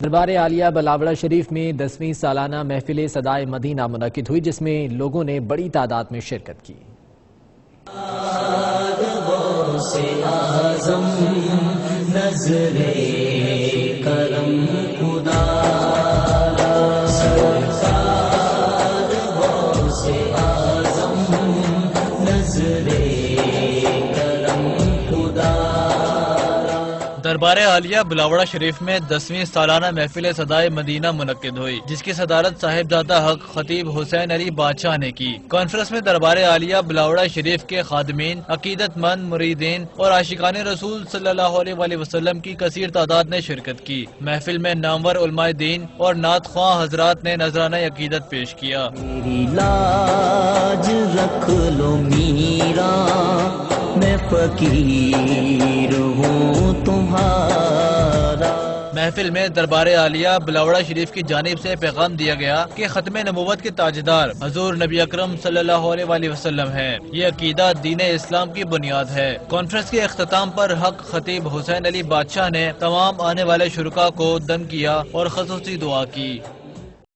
دربار عالیہ بلاوڑہ شریف میں 10ویں سالانہ محفل صدائے مدینہ منعقد ہوئی، جس میں لوگوں نے بڑی تعداد میں شرکت کی۔ دربار عالیہ بلاوڑہ شریف میں 10ویں سالانہ محفل صدائے مدینہ منعقد ہوئی، جس کی صدارت صاحبزادہ حق خطیب حسین علی بادشاہ نے کی۔ کانفرنس میں دربار عالیہ بلاوڑہ شریف کے خادمین، عقیدت مند، مریدین اور عاشقان رسول صلی اللہ علیہ وآلہ وسلم کی کثیر تعداد نے شرکت کی۔ محفل میں نامور علماء دین اور نعت خواں حضرات نے نذرانہ عقیدت پیش کیا۔ میری لاج رکھ لو میرا، میں فقیر ہوں تمہارا۔ محفل میں دربار عالیہ بلاوڑہ شریف کی جانب سے پیغام دیا گیا کہ ختم نبوت کے تاجدار حضور نبی اکرم صلی اللہ علیہ وآلہ وسلم ہیں۔ یہ عقیدہ دین اسلام کی بنیاد ہے۔ کانفرنس کے اختتام پر حق خطیب حسین علی بادشاہ نے تمام آنے والے شرکاء کو دم کیا اور خصوصی دعا کی۔